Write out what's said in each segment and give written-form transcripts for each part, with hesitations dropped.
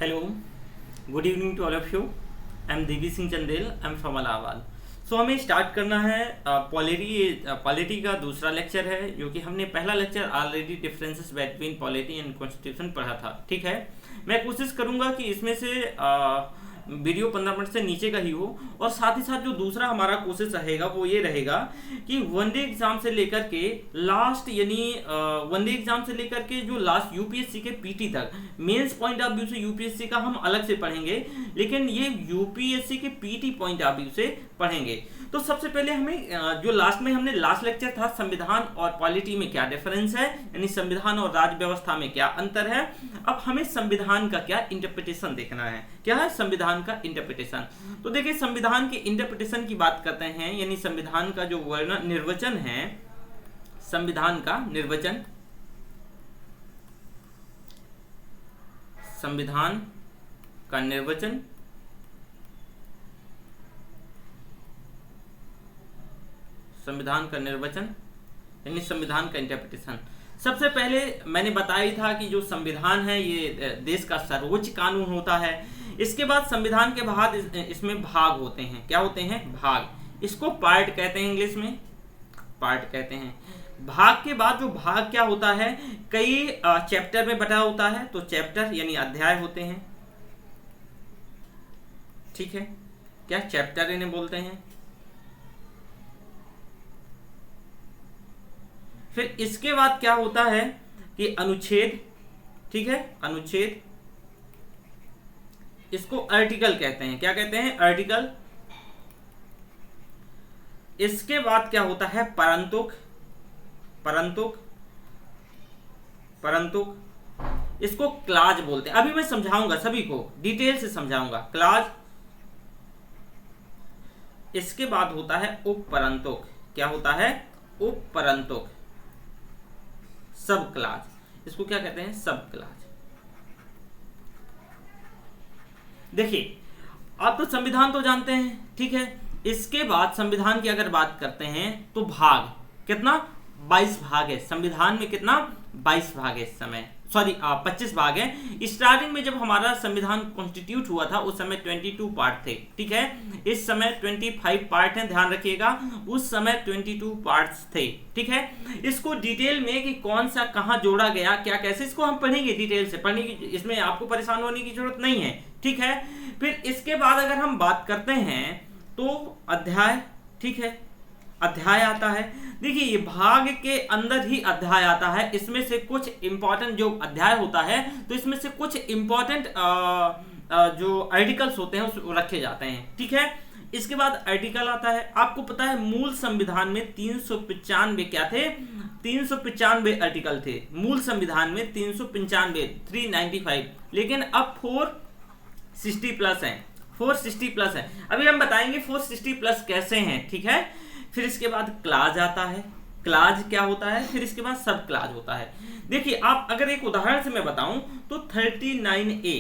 Hello, good evening to all of you. I am Devi Singh Chandel. I am from Allahabad. सो हमें start करना है polity का दूसरा लेक्चर है, जो कि हमने पहला lecture already differences between polity and constitution पढ़ा था. ठीक है, मैं कोशिश करूंगा कि इसमें से वीडियो 15 मिनट से नीचे का ही हो, और साथ ही साथ जो दूसरा हमारा कोशिश रहेगा वो ये रहेगा कि वनडे एग्जाम से लेकर के लास्ट, यानी वनडे एग्जाम से लेकर के जो लास्ट यूपीएससी के पीटी तक, मेंस पॉइंट ऑफ व्यू से यूपीएससी का हम अलग से पढ़ेंगे, लेकिन ये यूपीएससी के पीटी पॉइंट ऑफ व्यू से पढ़ेंगे. तो सबसे पहले हमें जो लास्ट में हमने लास्ट लेक्चर था, संविधान और पॉलिटी में क्या डिफरेंस है, यानी संविधान और राज्य व्यवस्था में क्या अंतर है. अब हमें संविधान का क्या इंटरप्रिटेशन देखना है. क्या है संविधान का इंटरप्रिटेशन? तो देखिए, संविधान के इंटरप्रिटेशन की बात करते हैं, यानी संविधान का जो निर्वचन है, संविधान का निर्वचन, संविधान का निर्वचन, संविधान का निर्वचन यानी संविधान का इंटरप्रिटेशन. सबसे पहले मैंने बताया था कि जो संविधान है ये देश का सर्वोच्च कानून होता है. इसके बाद संविधान के बाद इसमें भाग होते हैं. क्या होते हैं? भाग. इसको पार्ट कहते हैं, इंग्लिश में पार्ट कहते हैं. भाग के बाद जो भाग क्या होता है, कई चैप्टर में बटा होता है, तो चैप्टर यानी अध्याय होते हैं. ठीक है, क्या चैप्टर इन्हें बोलते हैं. फिर इसके बाद क्या होता है कि अनुच्छेद. ठीक है, अनुच्छेद, इसको आर्टिकल कहते हैं. क्या कहते हैं? आर्टिकल. इसके बाद क्या होता है? परंतुक. परंतुक, परंतुक, इसको क्लाज बोलते हैं. अभी मैं समझाऊंगा, सभी को डिटेल से समझाऊंगा. क्लाज. इसके बाद होता है उपपरंतुक. क्या होता है? उपपरंतुक. सब क्लाज. इसको क्या कहते हैं? सब क्लाज. देखिए, आप तो संविधान तो जानते हैं. ठीक है, इसके बाद संविधान की अगर बात करते हैं तो भाग कितना? 22 भाग है संविधान में. कितना? 22 भाग है इस समय, सॉरी 25 भाग है. स्टार्टिंग में जब हमारा संविधान कॉन्स्टिट्यूट हुआ था उस समय 22 पार्ट थे. ठीक है, इस समय 25 पार्ट हैं, ध्यान रखिएगा. उस समय 22 पार्ट्स थे. ठीक है, इसको डिटेल में कि कौन सा कहां जोड़ा गया, क्या कैसे, इसको हम पढ़ेंगे डिटेल से. पढ़ने की, इसमें आपको परेशान होने की जरूरत नहीं है. ठीक है, फिर इसके बाद अगर हम बात करते हैं तो अध्याय. ठीक है, अध्याय आता है. देखिए, ये भाग के अंदर ही अध्याय आता है. इसमें से कुछ इंपॉर्टेंट जो अध्याय होता है, तो इसमें से कुछ इंपॉर्टेंट जो आर्टिकल्स होते हैं वो रखे जाते हैं. ठीक है, इसके बाद आर्टिकल आता है. आपको पता है मूल संविधान में 395 क्या थे? 395 आर्टिकल थे मूल संविधान में. 395, 395, लेकिन अब 460 प्लस है. 460 प्लस है. अभी हम बताएंगे 460 प्लस कैसे हैं. ठीक है, फिर इसके बाद क्लाज आता है. क्लाज क्या होता है? फिर इसके बाद सब क्लाज होता है. देखिए, आप अगर एक उदाहरण से मैं बताऊं तो 39A,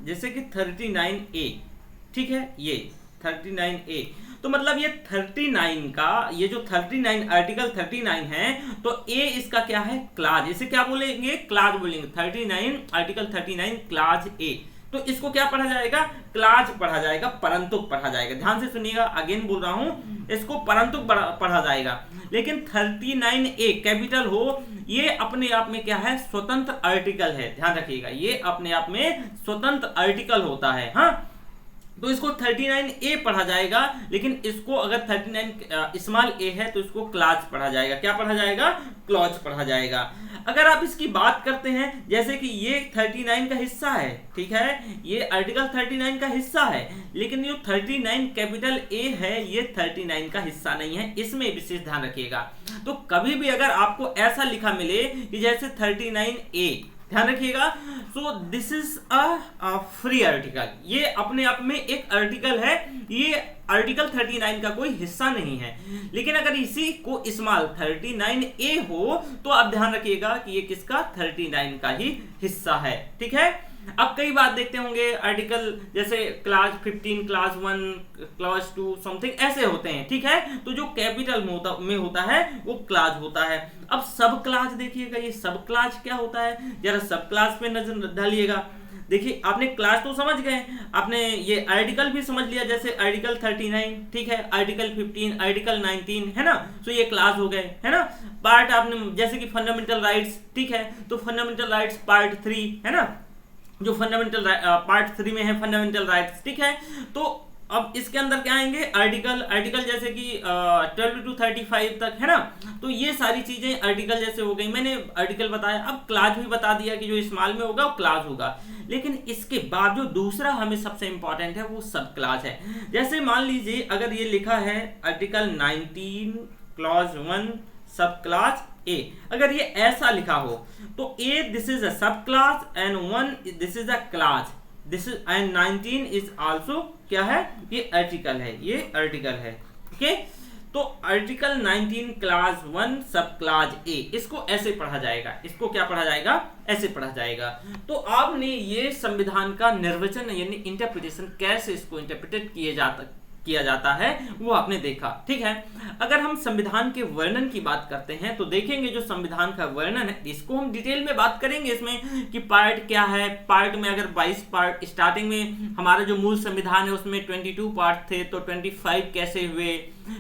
जैसे कि 39A. ठीक है, ये 39A, तो मतलब ये 39 का, ये जो 39 आर्टिकल 39 है, तो A इसका क्या है? क्लाज. इसे क्या बोलेंगे? क्लाज बोलेंगे. 39 आर्टिकल 39 क्लाज A. तो इसको क्या पढ़ा जाएगा? क्लाज पढ़ा जाएगा, परंतुक पढ़ा जाएगा. ध्यान से सुनिएगा, अगेन बोल रहा हूं, इसको परंतुक पढ़ा जाएगा. लेकिन 39A कैपिटल हो, ये अपने आप में क्या है? स्वतंत्र आर्टिकल है. ध्यान रखिएगा, ये अपने आप में स्वतंत्र आर्टिकल होता है. हाँ, तो इसको 39A पढ़ा जाएगा. लेकिन इसको अगर 39 स्मॉल a है तो इसको क्लाज पढ़ा जाएगा. क्या पढ़ा जाएगा? क्लॉज पढ़ा जाएगा. अगर आप इसकी बात करते हैं, जैसे कि ये 39 का हिस्सा है. ठीक है, ये आर्टिकल 39 का हिस्सा है, लेकिन ये 39 कैपिटल A है, ये 39 का हिस्सा नहीं है. इसमें विशेष ध्यान रखिएगा. तो कभी भी अगर आपको ऐसा लिखा मिले कि जैसे 39A, ध्यान रखिएगा, so this is a free article. ये अपने आप में एक आर्टिकल है, ये आर्टिकल 39 का कोई हिस्सा नहीं है. लेकिन अगर इसी को स्मॉल 39A हो, तो आप ध्यान रखिएगा कि ये किसका? 39 का ही हिस्सा है. ठीक है, अब कई बात देखते होंगे आर्टिकल, जैसे क्लास 15, क्लास 1, क्लास 2 समथिंग ऐसे होते हैं. ठीक है, तो जो कैपिटल में होता है वो क्लास होता है. अब सब क्लास देखिएगा, ये सब क्लास क्या होता है, जरा सब क्लास पे नजर डालिएगा. देखिए आपने क्लास तो समझ गए, आपने ये आर्टिकल भी समझ लिया, जैसे आर्टिकल 39, ठीक है, आर्टिकल 15, आर्टिकल 19, है ना, तो ये क्लास हो गए, है ना। पार्ट आपने जैसे कि फंडामेंटल राइट्स, ठीक है, तो फंडामेंटल राइट्स पार्ट 3, है ना, जो फंडामेंटल पार्ट 3 में है फंडामेंटल राइट्स, ठीक है। तो अब इसके अंदर क्या आएंगे, आर्टिकल जैसे कि 12 to 35 तक, है ना, तो ये सारी चीजें आर्टिकल जैसे हो गई, मैंने आर्टिकल बताया। अब क्लास भी बता दिया कि जो स्मॉल में होगा वो क्लास होगा, लेकिन इसके बाद जो दूसरा हमें सबसे इंपॉर्टेंट है वो सब क्लास है। जैसे मान लीजिए अगर ये लिखा है आर्टिकल 19 क्लॉज 1 सब क्लास ए, अगर ये ऐसा लिखा हो तो ए दिस इज अ सब class and 1 this is a class, this is and 19 is also क्या है, ये आर्टिकल है, ये आर्टिकल है, ओके। तो आर्टिकल 19 क्लास 1 सब क्लास ए, इसको ऐसे पढ़ा जाएगा, इसको क्या पढ़ा जाएगा, ऐसे पढ़ा जाएगा। तो आपने ये संविधान का निर्वचन यानी इंटरप्रिटेशन कैसे इसको इंटरप्रिटेट किया जाता है वो आपने देखा, ठीक है। अगर हम संविधान के वर्णन की बात करते हैं तो देखेंगे जो संविधान का वर्णन है इसको हम डिटेल में बात करेंगे इसमें कि पार्ट क्या है। पार्ट में अगर 22 पार्ट, स्टार्टिंग में हमारा जो मूल संविधान है उसमें 22 पार्ट थे, तो 25 कैसे हुए,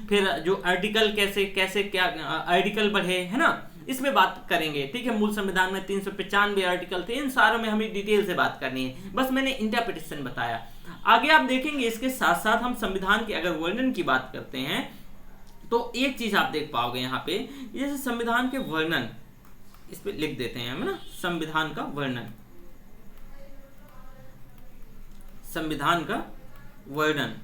फिर जो आर्टिकल कैसे क्या आर्टिकल बढ़े, है ना, इसमें बात करेंगे, ठीक है। मूल संविधान में 395 आर्टिकल थे, इन सारों में हमें डिटेल से बात करनी है, बस मैंने इंटरप्रिटेशन बताया। आगे आप देखेंगे इसके साथ साथ हम संविधान के अगर वर्णन की बात करते हैं तो एक चीज आप देख पाओगे यहाँ पे, जैसे संविधान के वर्णन, इस पे लिख देते हैं हम ना, संविधान का वर्णन, संविधान का वर्णन।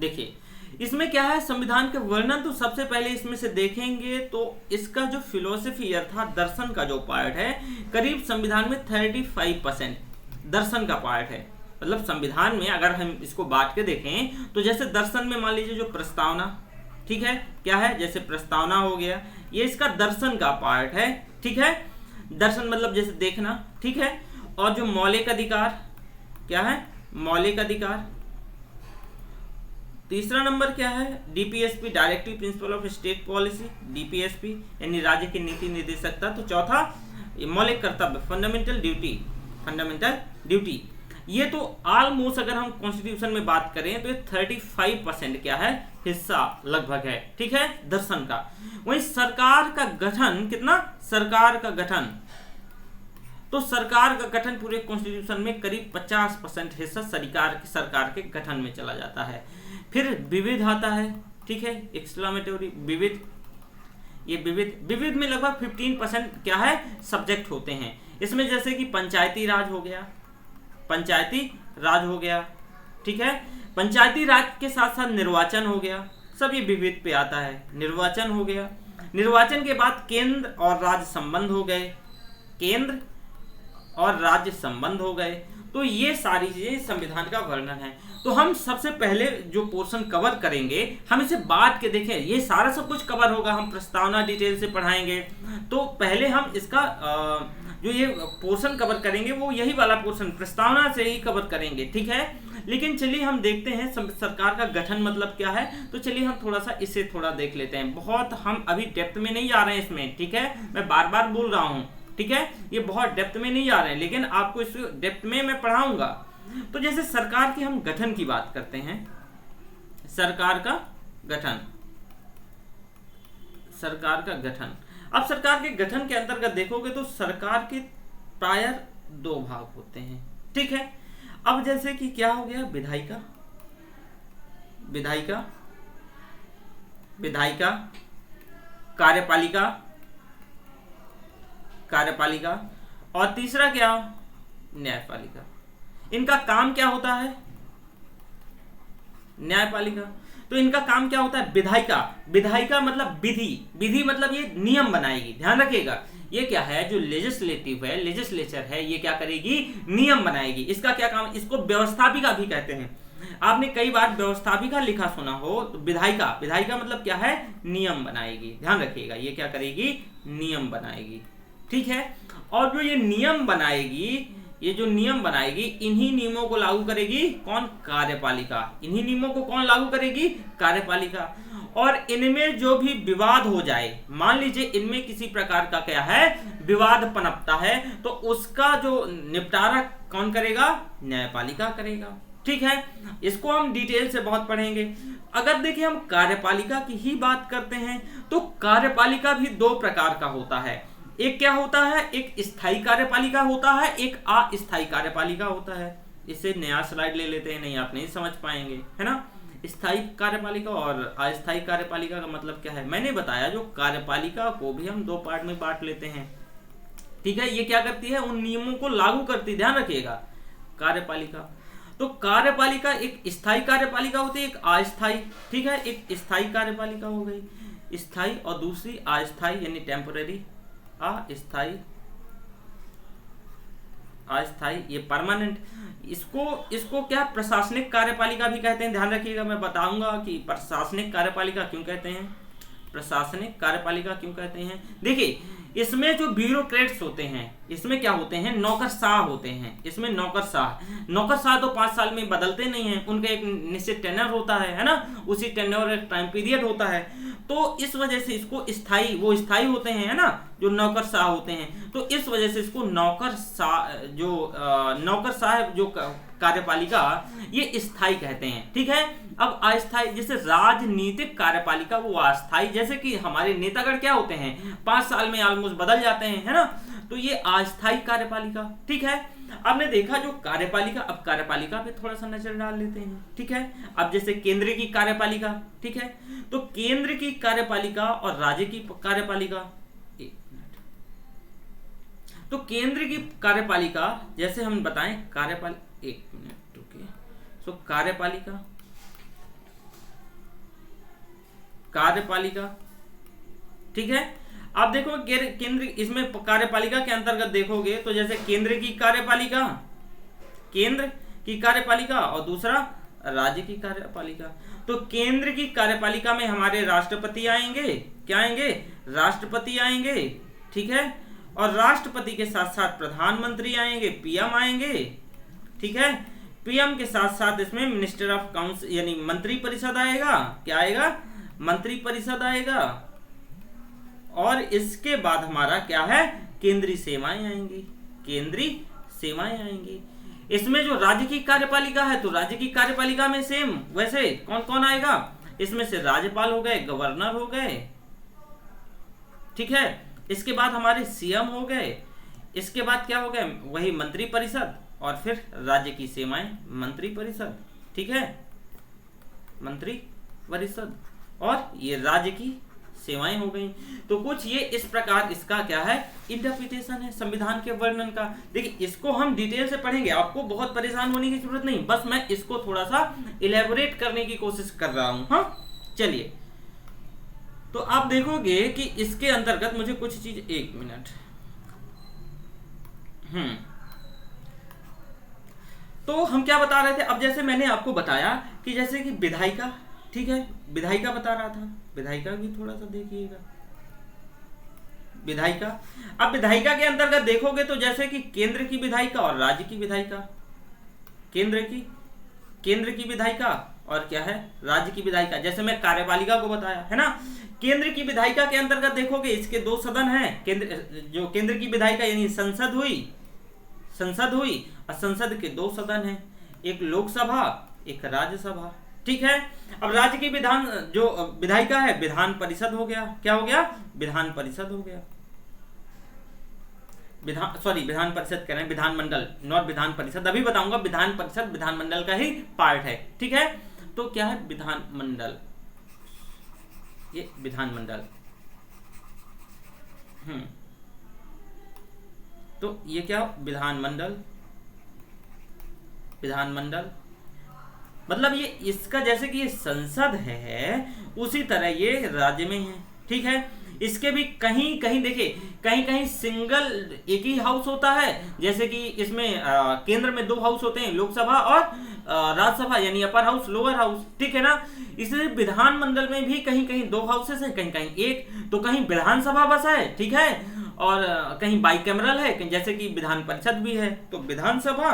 देखिए इसमें क्या है, संविधान के वर्णन, तो सबसे पहले इसमें से देखेंगे तो इसका जो फिलोसफी अर्थात दर्शन का जो पार्ट है, करीब संविधान में 35% दर्शन का पार्ट है। मतलब संविधान में अगर हम इसको बांट के देखें तो जैसे दर्शन में मान लीजिए जो प्रस्तावना, ठीक है, क्या है, जैसे प्रस्तावना हो गया, ये इसका दर्शन का पार्ट है, ठीक है। दर्शन मतलब जैसे देखना, ठीक है। और जो मौलिक अधिकार, क्या है, मौलिक अधिकार। तीसरा नंबर क्या है, DPSP, directive principle of state policy, DPSP यानी राज्य की नीति निर्देशकता। तो चौथा मौलिक कर्तव्य, फंडामेंटल ड्यूटी, फंडामेंटल ड्यूटी। ये तो ऑलमोस्ट अगर हम कॉन्स्टिट्यूशन में बात करें तो ये 35% क्या है, हिस्सा लगभग है, ठीक है, दर्शन का। वहीं सरकार का गठन कितना, सरकार का गठन, तो सरकार का गठन पूरे कॉन्स्टिट्यूशन में करीब 50% हिस्सा सरकार के गठन में चला जाता है। फिर विविध आता है, ठीक है, एक्सक्लामेटरी विविध, ये विविध में लगभग 15% क्या है, सब्जेक्ट होते हैं। इसमें जैसे कि पंचायती राज हो गया, पंचायती राज हो गया, ठीक है, पंचायती राज के साथ साथ निर्वाचन हो गया, सब ये विविध पे आता है। निर्वाचन हो गया, निर्वाचन के बाद केंद्र और राज्य संबंध हो गए, केंद्र और राज्य संबंध हो गए। तो ये सारी चीजें संविधान का वर्णन है। तो हम सबसे पहले जो पोर्शन कवर करेंगे हम इसे बांट के देखें, ये सारा सब कुछ कवर होगा, हम प्रस्तावना डिटेल से पढ़ाएंगे। तो पहले हम इसका जो ये पोर्शन कवर करेंगे वो यही वाला पोर्शन प्रस्तावना से ही कवर करेंगे, ठीक है। लेकिन चलिए हम देखते हैं सरकार का गठन मतलब क्या है। तो चलिए हम थोड़ा सा इसे थोड़ा देख लेते हैं। बहुत हम अभी डेप्थ में नहीं जा रहे हैं इसमें, ठीक है, मैं बार बार बोल रहा हूँ, ठीक है, ये बहुत डेप्थ में नहीं जा रहे हैं, लेकिन आपको इस डेप्थ में मैं पढ़ाऊंगा। तो जैसे सरकार के हम गठन की बात करते हैं, सरकार का गठन, सरकार का गठन। अब सरकार के गठन के अंतर्गत देखोगे तो सरकार के प्रायः 2 भाग होते हैं, ठीक है। अब जैसे कि क्या हो गया, विधायिका, विधायिका, विधायिका, कार्यपालिका, कार्यपालिका, और तीसरा क्या, न्यायपालिका। इनका काम क्या होता है, न्यायपालिका, तो इनका काम क्या होता है, विधायिका, विधायिका मतलब विधि, विधि मतलब ये नियम बनाएगी, ध्यान रखिएगा। ये क्या है, जो लेजिस्लेटिव है, लेजिस्लेचर है, ये क्या करेगी, नियम बनाएगी। इसका क्या काम, इसको व्यवस्थापिका भी कहते हैं। आपने कई बार व्यवस्थापिका लिखा सुना हो, तो विधायिका, विधायिका मतलब क्या है, नियम बनाएगी, ध्यान रखिएगा, ये क्या करेगी, नियम बनाएगी, ठीक है। और जो ये नियम बनाएगी ये जो नियम बनाएगी, इन्हीं नियमों को लागू करेगी कौन? कार्यपालिका। इन्हीं नियमों को कौन लागू करेगी? कार्यपालिका। और इनमें जो भी विवाद हो जाए, मान लीजिए इनमें किसी प्रकार का क्या है, विवाद पनपता है, तो उसका जो निपटारा कौन करेगा? न्यायपालिका करेगा। ठीक है, इसको हम डिटेल से बहुत पढ़ेंगे। अगर देखिए हम कार्यपालिका की ही बात करते हैं तो कार्यपालिका भी दो प्रकार का होता है। एक क्या होता है? एक स्थायी कार्यपालिका होता है, एक अस्थायी कार्यपालिका होता है। इससे नया स्लाइड ले लेते हैं, नहीं आप नहीं समझ पाएंगे, है ना। स्थायी कार्यपालिका और अस्थायी कार्यपालिका का मतलब क्या है मैंने बताया। जो कार्यपालिका को भी हम दो पार्ट में बांट लेते हैं, ठीक है। ये क्या करती है? उन नियमों को लागू करती, ध्यान रखिएगा, कार्यपालिका। तो कार्यपालिका एक स्थायी कार्यपालिका होती है, एक अस्थायी, ठीक है। एक स्थायी कार्यपालिका हो गई स्थायी, और दूसरी अस्थायी यानी टेम्पररी। अस्थायी ये परमानेंट। इसको क्या प्रशासनिक कार्यपालिका भी कहते हैं, ध्यान रखिएगा। मैं बताऊंगा कि प्रशासनिक कार्यपालिका क्यों कहते हैं, प्रशासनिक कार्यपालिका क्यों कहते हैं। देखिए इसमें जो ब्यूरोक्रेट्स होते हैं, इसमें क्या होते हैं? नौकरशाह होते हैं। इसमें नौकरशाह तो 5 साल में बदलते नहीं हैं, उनका एक निश्चित टेन्योर होता है ना। उसी टेन्योर एक टाइम पीरियड होता है। तो इस वजह से इसको स्थायी, वो स्थायी होते हैं, है ना, जो नौकरशाह होते हैं। तो इस वजह से इसको नौकरशाह जो कार्यपालिका, ये स्थायी कहते हैं, ठीक है। अब अस्थायी, जैसे राजनीतिक कार्यपालिका वो अस्थायी, जैसे कि हमारे नेतागण क्या होते हैं, 5 साल में ऑलमोस्ट बदल जाते हैं, है ना। तो ये अस्थायी कार्यपालिका, ठीक है। आपने देखा जो कार्यपालिका, अब कार्यपालिका पे थोड़ा सा नजर डाल लेते हैं, ठीक है। अब जैसे केंद्र की कार्यपालिका, ठीक है। तो केंद्र की कार्यपालिका और राज्य की कार्यपालिका, तो केंद्र की कार्यपालिका जैसे हम बताएं, एक मिनट रुकिए। सो कार्यपालिका, ठीक है। आप देखो केंद्र, इसमें कार्यपालिका के अंतर्गत देखोगे तो जैसे केंद्र की कार्यपालिका और दूसरा राज्य की कार्यपालिका। तो केंद्र की कार्यपालिका में हमारे राष्ट्रपति आएंगे, क्या आएंगे? राष्ट्रपति आएंगे, ठीक है। और राष्ट्रपति के साथ साथ प्रधानमंत्री आएंगे, पीएम आएंगे, ठीक है। पीएम के साथ साथ इसमें मिनिस्टर ऑफ काउंसिल यानी मंत्री परिषद आएगा, क्या आएगा? मंत्री परिषद आएगा। और इसके बाद हमारा क्या है? केंद्रीय सेवाएं आएंगी, केंद्रीय सेवाएं आएंगी। इसमें जो राज्य की कार्यपालिका है, तो राज्य की कार्यपालिका में सेम वैसे कौन कौन आएगा? इसमें से राज्यपाल हो गए, गवर्नर हो गए, ठीक है। इसके बाद हमारे सीएम हो गए। इसके बाद क्या हो गया? वही मंत्री परिषद, और फिर राज्य की सेवाएं मंत्री परिषद, ठीक है, मंत्री परिषद, और ये राज्य की सेवाएं हो गई। तो कुछ ये इस प्रकार इसका क्या है? इंटरप्रिटेशन है संविधान के वर्णन का। देखिए इसको हम डिटेल से पढ़ेंगे, आपको बहुत परेशान होने की जरूरत नहीं, बस मैं इसको थोड़ा सा इलेबोरेट करने की कोशिश कर रहा हूं। हाँ चलिए, तो आप देखोगे कि इसके अंतर्गत मुझे कुछ चीज, एक मिनट, तो हम क्या बता रहे थे? अब जैसे मैंने आपको बताया कि जैसे कि विधायिका, ठीक है, विधायिका बता रहा था, विधायिका भी थोड़ा सा देखिएगा। विधायिका, अब विधायिका के अंतर्गत देखोगे तो जैसे कि केंद्र की विधायिका और राज्य की विधायिका, केंद्र की विधायिका और क्या है? राज्य की विधायिका। जैसे मैं कार्यपालिका को बताया है ना, केंद्र की विधायिका के अंतर्गत देखोगे इसके 2 सदन हैं। केंद्र की विधायिका यानी संसद हुई, और संसद के 2 सदन हैं, एक लोकसभा, एक राज्यसभा, ठीक है। अब राज्य की विधायिका है, विधान परिषद हो गया, क्या हो गया? विधान परिषद हो गया। विधान परिषद कह रहे हैं, विधानमंडल, नॉट विधान परिषद, अभी बताऊंगा। विधान परिषद विधानमंडल का ही पार्ट है, ठीक है। तो क्या है? विधानमंडल, ये विधानमंडल, तो ये क्या? विधानमंडल, मतलब ये इसका जैसे कि ये संसद है, उसी तरह ये राज्य में है, ठीक है। इसके भी कहीं देखिए, कहीं सिंगल एक ही हाउस होता है, जैसे कि इसमें केंद्र में 2 हाउस होते हैं, लोकसभा और राज्यसभा, यानी अपर हाउस, लोअर हाउस, ठीक है ना। इसलिए विधानमंडल में भी कहीं 2 हाउसेस हैं, कहीं 1, तो कहीं विधानसभा बसा है, ठीक है, और कहीं बाइकैमरल है, कहीं जैसे कि विधान परिषद भी है। तो विधानसभा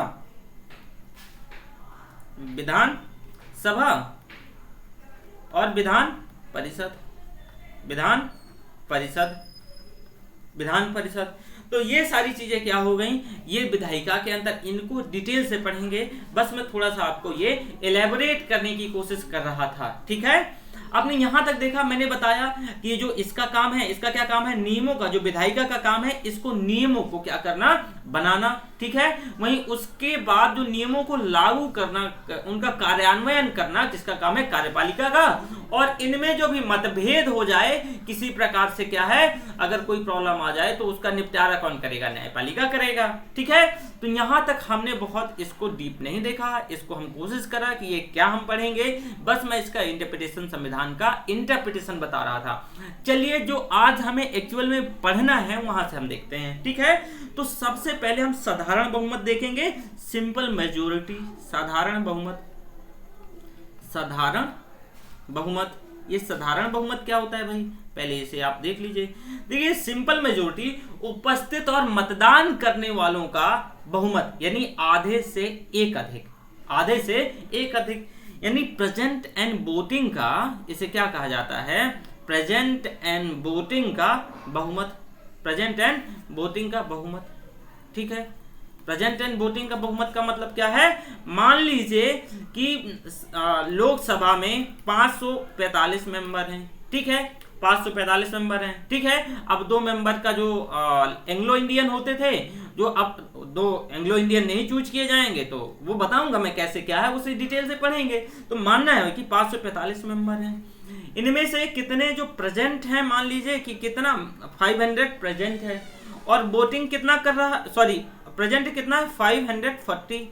और विधान परिषद। तो ये सारी चीजें क्या हो गई, ये विधायिका के अंदर, इनको डिटेल से पढ़ेंगे। बस मैं थोड़ा सा आपको ये एलेबोरेट करने की कोशिश कर रहा था, ठीक है। आपने यहां तक देखा, मैंने बताया कि ये जो इसका काम है, इसका क्या काम है, नियमों का, जो विधायिका का काम है, इसको नियमों को क्या करना, बनाना, ठीक है। वहीं उसके बाद जो नियमों को लागू करना, उनका कार्यान्वयन करना, किसका काम है, कार्यपालिका का। और इनमें जो भी मतभेद हो जाए किसी प्रकार से, क्या है, अगर कोई प्रॉब्लम आ जाए तो उसका निपटारा कौन करेगा, न्यायपालिका करेगा, ठीक है। तो यहां तक हमने बहुत इसको डीप नहीं देखा, इसको हम कोशिश करा कि ये क्या हम पढ़ेंगे, बस मैं इसका इंटरप्रिटेशन, संविधान का इंटरप्रिटेशन बता रहा था। चलिए जो आज हमें एक्चुअल में पढ़ना है वहां से हम देखते हैं, ठीक है। तो सबसे पहले हम साधारण बहुमत देखेंगे, सिंपल मेजोरिटी, साधारण बहुमत। ये साधारण बहुमत क्या होता है भाई, पहले इसे आप देख लीजिए। देखिए सिंपल मेजोरिटी, उपस्थित और मतदान करने वालों का बहुमत, यानी आधे से एक अधिक, यानी प्रेजेंट एंड वोटिंग का, इसे क्या कहा जाता है, प्रेजेंट एंड वोटिंग का बहुमत, ठीक है। प्रेजेंट एंड वोटिंग का बहुमत का मतलब क्या है, मान लीजिए कि लोकसभा में 545 मेंबर हैं, ठीक है, 545 मेंबर हैं, ठीक है। अब 2 मेंबर का जो एंग्लो इंडियन होते थे, जो अब 2 एंग्लो इंडियन नहीं चूज किए जाएंगे, तो वो बताऊंगा मैं कैसे, क्या है, उसे डिटेल से पढ़ेंगे। तो मानना है कि 545 मेंबर हैं, इनमें से कितने जो प्रेजेंट हैं, मान लीजिए कि कितना 500 प्रेजेंट है, और वोटिंग कितना कर रहा है, सॉरी प्रेजेंट कितना है 540,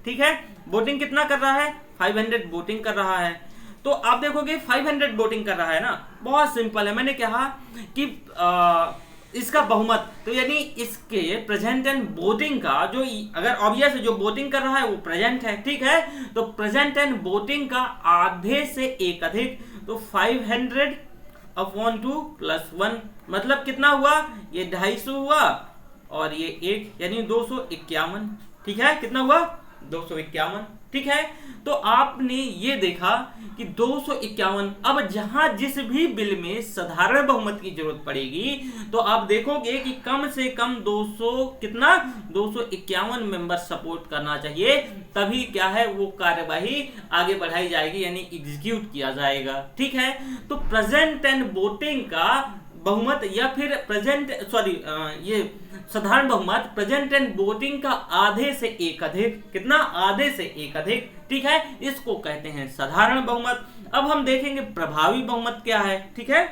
ठीक है। वोटिंग कितना कर रहा है, 500 वोटिंग कर रहा है। तो आप देखोगे 500 वोटिंग कर रहा है ना, बहुत सिंपल है। मैंने कहा कि इसका बहुमत, तो यानी इसके प्रेजेंट एंड वोटिंग का जो, अगर ऑब्वियस जो वोटिंग कर रहा है वो प्रेजेंट है, ठीक है। तो प्रेजेंट एंड वोटिंग का आधे से एक अधिक, तो 500/2 + 1 मतलब कितना हुआ, ये 250 हुआ, और ये 1 यानी 251, ठीक है। कितना हुआ, 251, ठीक है। तो आपने ये देखा कि 251। अब जहां जिस भी बिल में साधारण बहुमत की जरूरत पड़ेगी, तो आप देखोगे कि कम से कम 251 मेंबर सपोर्ट करना चाहिए, तभी क्या है, वो कार्यवाही आगे बढ़ाई जाएगी, यानी एग्जीक्यूट किया जाएगा, ठीक है। तो प्रेजेंट एंड वोटिंग का बहुमत, या फिर ये साधारण बहुमत, प्रेजेंट एंड वोटिंग का आधे से एक अधिक, कितना, आधे से एक अधिक, ठीक है, इसको कहते हैं साधारण बहुमत। अब हम देखेंगे प्रभावी बहुमत क्या है, ठीक है।